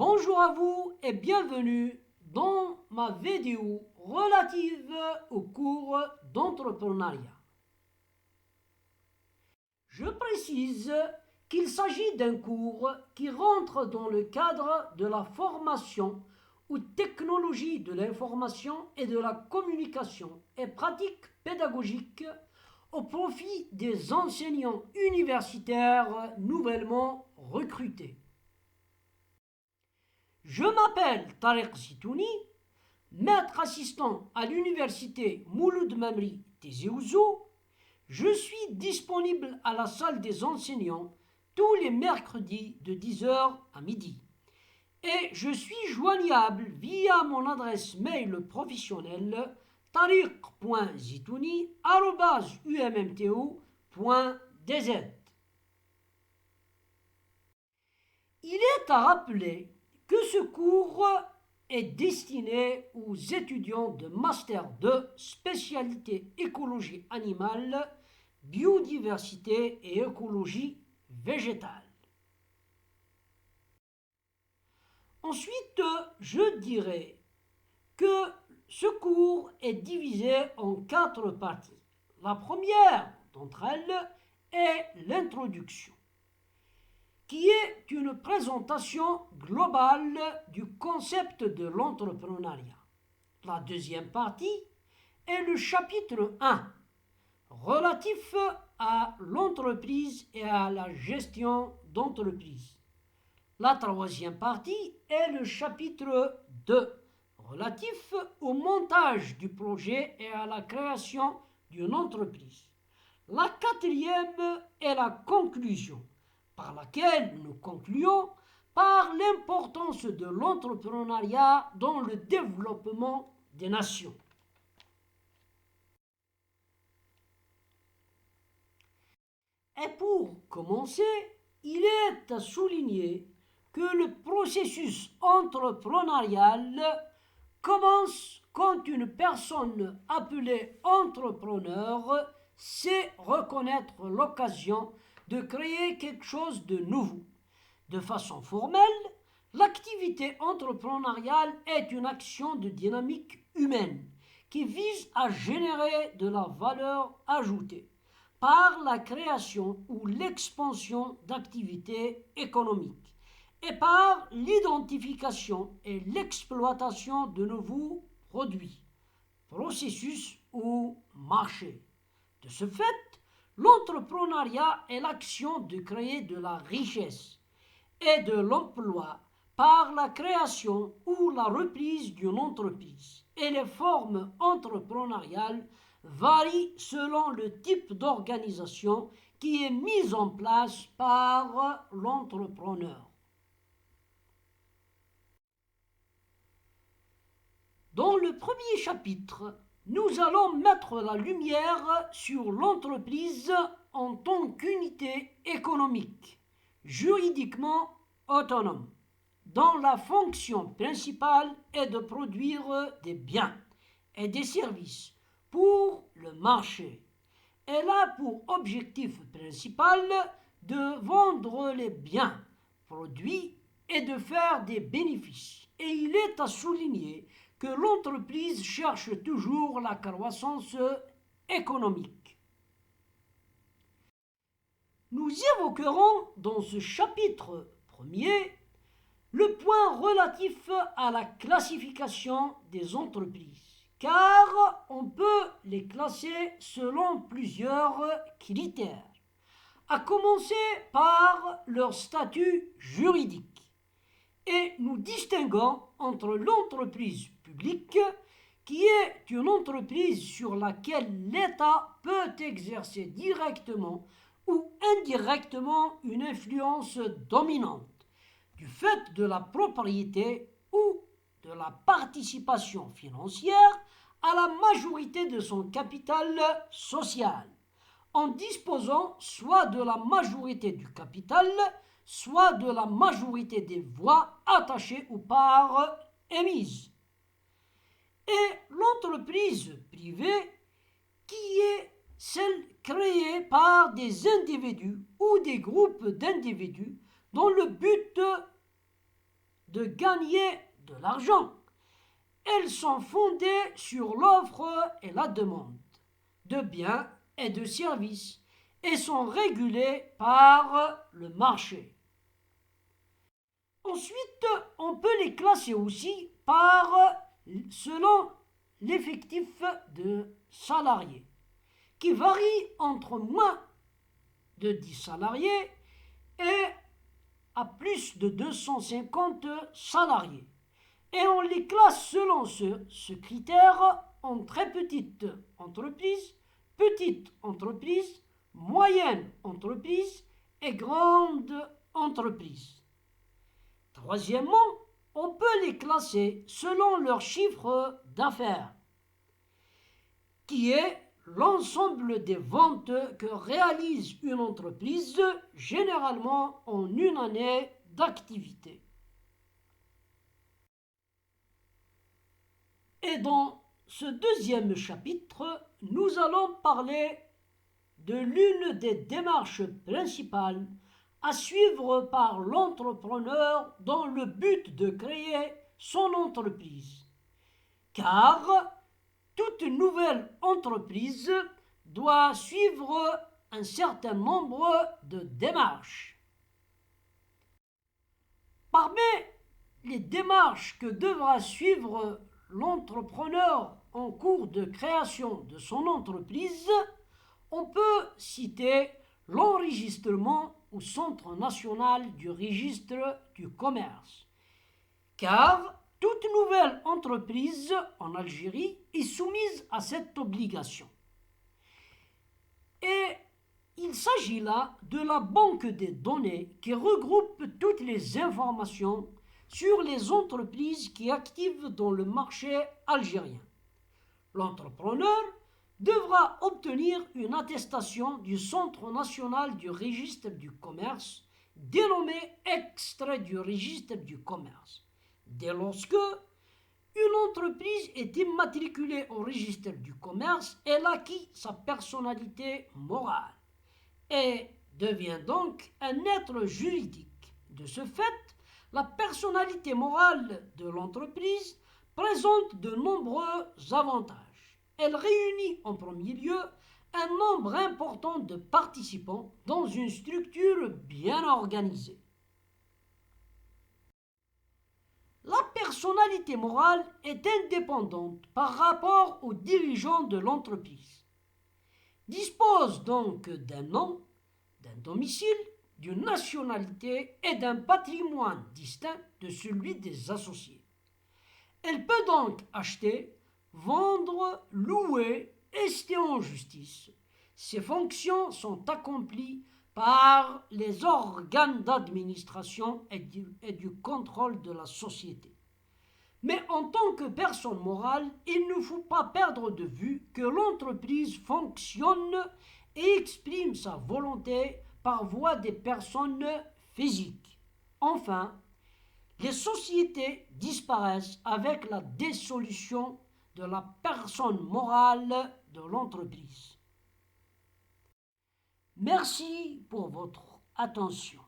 Bonjour à vous et bienvenue dans ma vidéo relative au cours d'entrepreneuriat. Je précise qu'il s'agit d'un cours qui rentre dans le cadre de la formation aux technologies de l'information et de la communication et pratiques pédagogiques au profit des enseignants universitaires nouvellement recrutés. Je m'appelle Tariq Zitouni, maître assistant à l'université Mouloud Mamri Tizi Ouzou. Je suis disponible à la salle des enseignants tous les mercredis de 10h à midi. Et je suis joignable via mon adresse mail professionnelle tariq.zitouni@ummto.dz. Il est à rappeler que ce cours est destiné aux étudiants de Master 2 spécialité écologie animale, biodiversité et écologie végétale. Ensuite, je dirais que ce cours est divisé en 4 parties. La première d'entre elles est l'introduction, qui est une présentation globale du concept de l'entrepreneuriat. La deuxième partie est le chapitre 1, relatif à l'entreprise et à la gestion d'entreprise. La troisième partie est le chapitre 2, relatif au montage du projet et à la création d'une entreprise. La quatrième est la conclusion, par laquelle nous concluons par l'importance de l'entrepreneuriat dans le développement des nations. Et pour commencer, il est à souligner que le processus entrepreneurial commence quand une personne appelée entrepreneur sait reconnaître l'occasion de créer quelque chose de nouveau. De façon formelle, l'activité entrepreneuriale est une action de dynamique humaine qui vise à générer de la valeur ajoutée par la création ou l'expansion d'activités économiques et par l'identification et l'exploitation de nouveaux produits, processus ou marchés. De ce fait, l'entrepreneuriat est l'action de créer de la richesse et de l'emploi par la création ou la reprise d'une entreprise. Et les formes entrepreneuriales varient selon le type d'organisation qui est mise en place par l'entrepreneur. Dans le premier chapitre, nous allons mettre la lumière sur l'entreprise en tant qu'unité économique, juridiquement autonome, dont la fonction principale est de produire des biens et des services pour le marché. Elle a pour objectif principal de vendre les biens produits et de faire des bénéfices. Et il est à souligner que l'entreprise cherche toujours la croissance économique. Nous évoquerons dans ce chapitre premier le point relatif à la classification des entreprises, car on peut les classer selon plusieurs critères, à commencer par leur statut juridique. Et nous distinguons entre l'entreprise publique, qui est une entreprise sur laquelle l'État peut exercer directement ou indirectement une influence dominante, du fait de la propriété ou de la participation financière à la majorité de son capital social, en disposant soit de la majorité du capital, soit de la majorité des voix attachées aux parts émises. Et l'entreprise privée, qui est celle créée par des individus ou des groupes d'individus dont le but de gagner de l'argent. Elles sont fondées sur l'offre et la demande de biens et de services et sont régulées par le marché. Ensuite, on peut les classer aussi selon l'effectif de salariés, qui varie entre moins de 10 salariés et à plus de 250 salariés. Et on les classe selon ce critère en très petite entreprise, moyenne entreprise et grande entreprise. Troisièmement, on peut les classer selon leur chiffre d'affaires, qui est l'ensemble des ventes que réalise une entreprise généralement en une année d'activité. Et dans ce deuxième chapitre, nous allons parler de l'une des démarches principales à suivre par l'entrepreneur dans le but de créer son entreprise. Car toute nouvelle entreprise doit suivre un certain nombre de démarches. Parmi les démarches que devra suivre l'entrepreneur en cours de création de son entreprise, on peut citer l'enregistrement au Centre national du registre du commerce, car toute nouvelle entreprise en Algérie est soumise à cette obligation. Et il s'agit là de la banque des données qui regroupe toutes les informations sur les entreprises qui activent dans le marché algérien. L'entrepreneur devra obtenir une attestation du Centre national du registre du commerce, dénommé extrait du registre du commerce. Dès lorsque une entreprise est immatriculée au registre du commerce, elle acquiert sa personnalité morale et devient donc un être juridique. De ce fait, la personnalité morale de l'entreprise présente de nombreux avantages. Elle réunit en premier lieu un nombre important de participants dans une structure bien organisée. La personnalité morale est indépendante par rapport aux dirigeants de l'entreprise. Dispose donc d'un nom, d'un domicile, d'une nationalité et d'un patrimoine distinct de celui des associés. Elle peut donc acheter, vendre, louer, ester en justice. Ces fonctions sont accomplies par les organes d'administration et du contrôle de la société. Mais en tant que personne morale, il ne faut pas perdre de vue que l'entreprise fonctionne et exprime sa volonté par voie des personnes physiques. Enfin, les sociétés disparaissent avec la dissolution de la personne morale de l'entreprise. Merci pour votre attention.